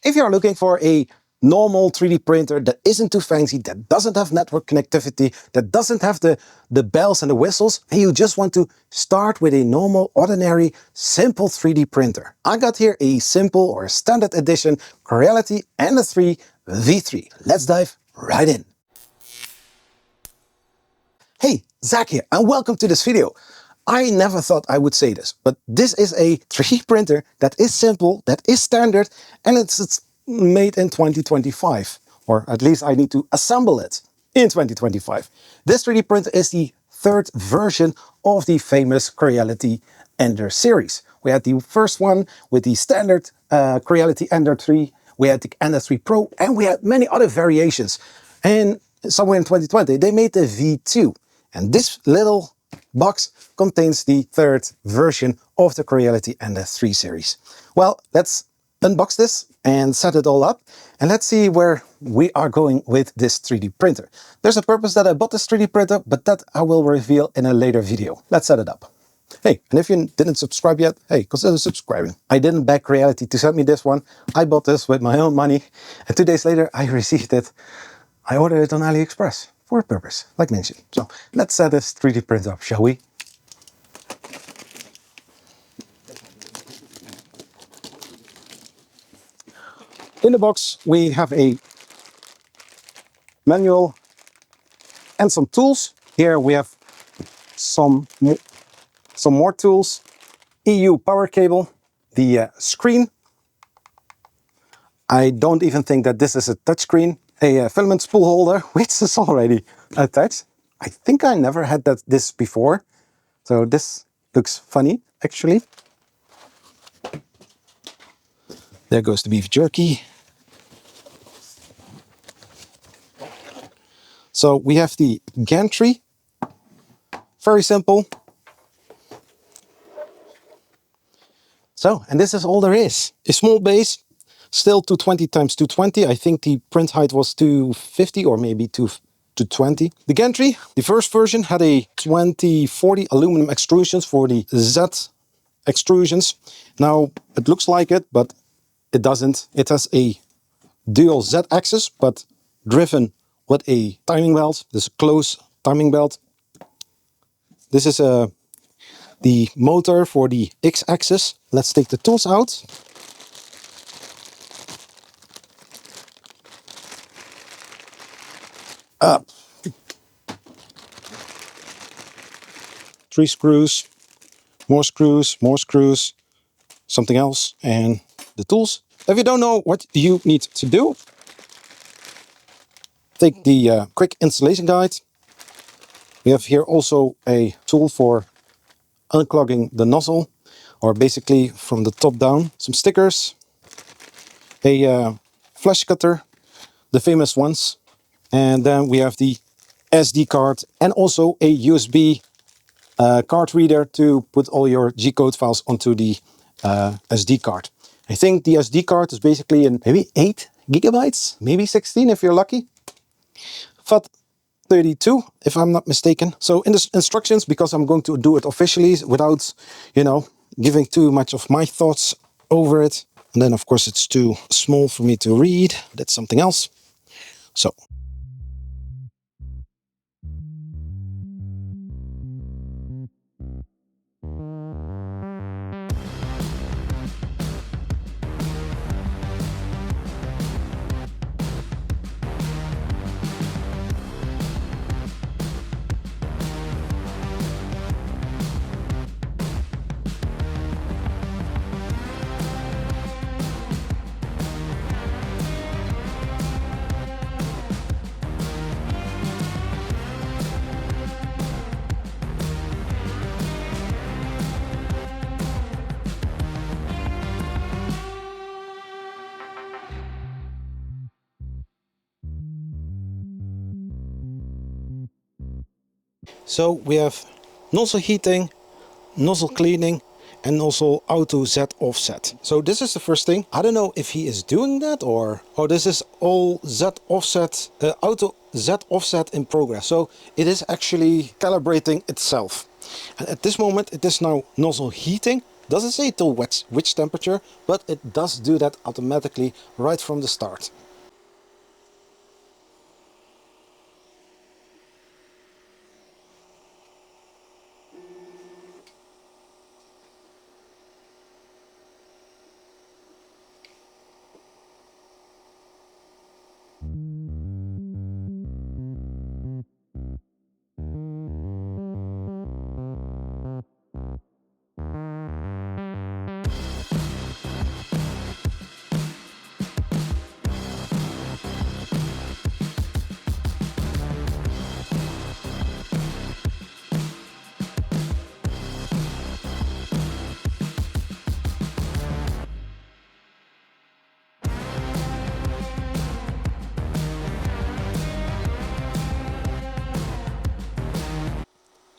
If you're looking for a normal 3D printer that isn't too fancy, that doesn't have network connectivity, that doesn't have the bells and the whistles, and you just want to start with a normal, ordinary, simple 3D printer, I got here a simple or standard edition Creality Ender-3 V3. Let's dive right in. Hey, Zach here, and welcome to this video. I never thought I would say this, but this is a 3D printer that is simple, that is standard, and it's made in 2025. Or at least I need to assemble it in 2025. This 3D printer is the third version of the famous Creality Ender series. We had the first one with the standard Creality Ender-3, we had the Ender-3 Pro, and we had many other variations. And somewhere in 2020, they made the V2. And this little box contains the third version of the Creality Ender-3 series. Well, let's unbox this and set it all up, and let's see where we are going with this 3D printer. There's a purpose that I bought this 3D printer, but that I will reveal in a later video. Let's set it up. Hey, and if you didn't subscribe yet, hey, consider subscribing. I didn't beg Creality to send me this one. I bought this with my own money, and 2 days later I received it. I ordered it on AliExpress for a purpose, like mentioned. So let's set this 3D printer up, shall we? In the box we have a manual and some tools. Here we have some more tools, EU power cable, the screen. I don't even think that this is a touchscreen. A filament spool holder, which is already attached. I think I never had this before, so this looks funny actually. There goes the beef jerky. So we have the gantry, very simple. So, and this is all there is. A small base, still 220 x 220. I think the print height was 250 or maybe 220. The gantry, the first version had a 2040 aluminum extrusions for the Z extrusions. Now it looks like it, but it doesn't. It has a dual Z axis, but driven with a timing belt. This is a close timing belt. This is the motor for the X axis. Let's take the tools out. Up. 3 screws, more screws, something else, and the tools. If you don't know what you need to do, take the quick installation guide. We have here also a tool for unclogging the nozzle, or basically from the top down. Some stickers, a flash cutter, the famous ones, and then we have the SD card and also a USB card reader to put all your G-code files onto the SD card. I think the SD card is basically in maybe 8 gigabytes, maybe 16 if you're lucky. FAT32, if I'm not mistaken. So in the instructions, because I'm going to do it officially without, you know, giving too much of my thoughts over it. And then of course it's too small for me to read. That's something else. So. So we have nozzle heating, nozzle cleaning, and also auto Z offset. So this is the first thing. I don't know if he is doing that or this is all Z offset, auto Z offset in progress. So it is actually calibrating itself. And at this moment it is now nozzle heating, Doesn't say till which temperature, but it does do that automatically right from the start.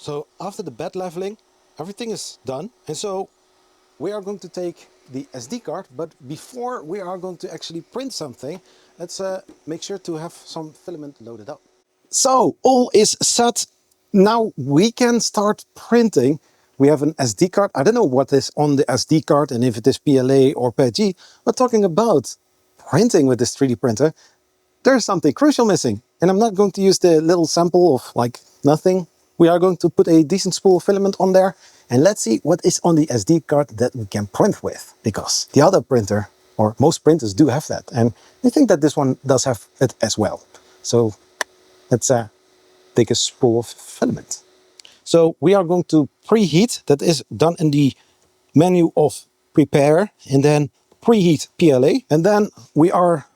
So after the bed leveling, everything is done. And so we are going to take the SD card, but before we are going to actually print something, let's make sure to have some filament loaded up. So all is set. Now we can start printing. We have an SD card. I don't know what is on the SD card and if it is PLA or PETG. We're talking about printing with this 3D printer. There's something crucial missing. And I'm not going to use the little sample of like nothing. We are going to put a decent spool of filament on there. And let's see what is on the SD card that we can print with. Because the other printer, or most printers do have that. And I think that this one does have it as well. So let's take a spool of filament. So we are going to preheat. That is done in the menu of prepare and then preheat PLA. And then we are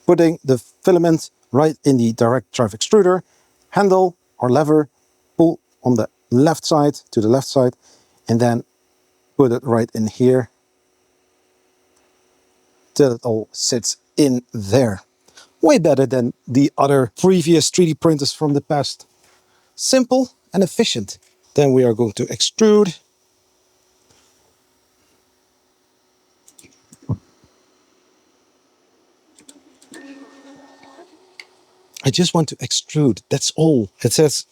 putting the filament right in the direct drive extruder, handle or lever, pull on the left side to the left side, and then put it right in here till it all sits in there. Way better than the other previous 3D printers from the past. Simple and efficient. Then we are going to extrude. I just want to extrude, that's all. It says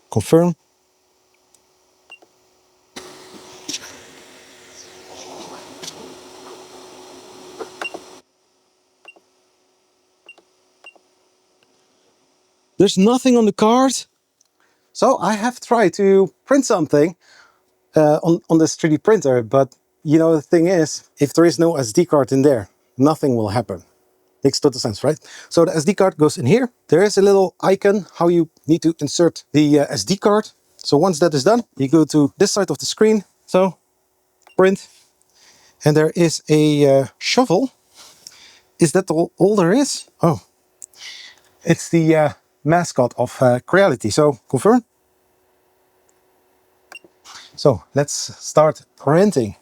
confirm. There's nothing on the card. So I have tried to print something on this 3D printer, but you know, the thing is, if there is no SD card in there, nothing will happen. Makes total sense, right? So the SD card goes in here. There is a little icon how you need to insert the SD card. So once that is done, you go to this side of the screen. So print, and there is a shovel. Is that all there is? Oh, it's the mascot of Creality. So confirm. So let's start printing.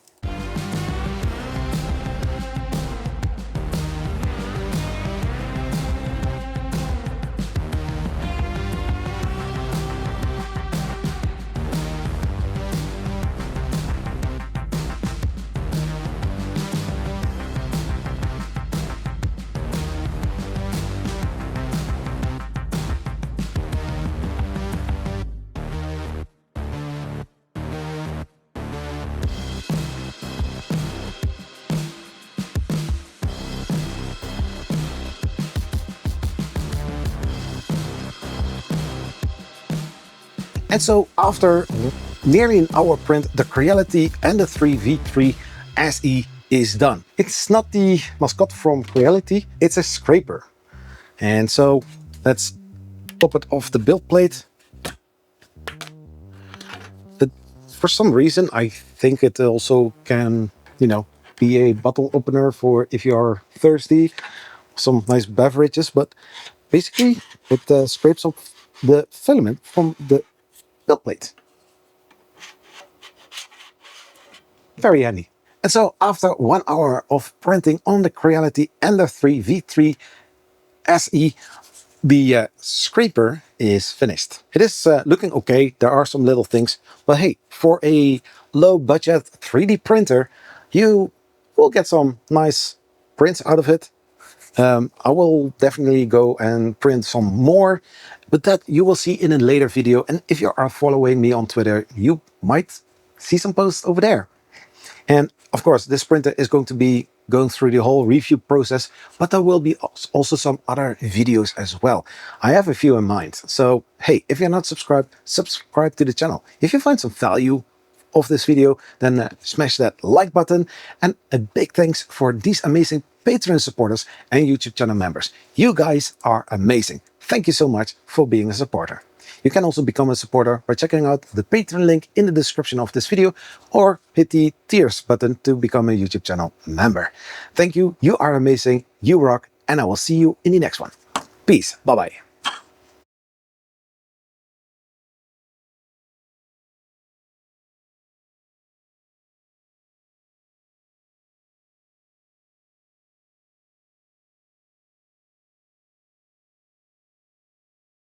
And so after nearly an hour print, the Creality Ender-3 V3 SE is done. It's not the mascot from Creality, it's a scraper. And so let's pop it off the build plate. For some reason, I think it also can, you know, be a bottle opener for if you are thirsty, some nice beverages, but basically it scrapes off the filament from the build plate. Very handy. And so after 1 hour of printing on the Creality Ender-3 V3 SE, the scraper is finished. It is looking okay. There are some little things, but hey, for a low budget 3D printer, you will get some nice prints out of it. I will definitely go and print some more, but that you will see in a later video. And if you are following me on Twitter, you might see some posts over there. And of course, this printer is going to be going through the whole review process, but there will be also some other videos as well. I have a few in mind. So, hey, if you're not subscribed, subscribe to the channel. If you find some value of this video, then smash that like button. And a big thanks for these amazing Patreon supporters and YouTube channel members. You guys are amazing. Thank you so much for being a supporter. You can also become a supporter by checking out the Patreon link in the description of this video, or hit the Tiers button to become a YouTube channel member. Thank you, you are amazing, you rock, and I will see you in the next one. Peace, bye-bye.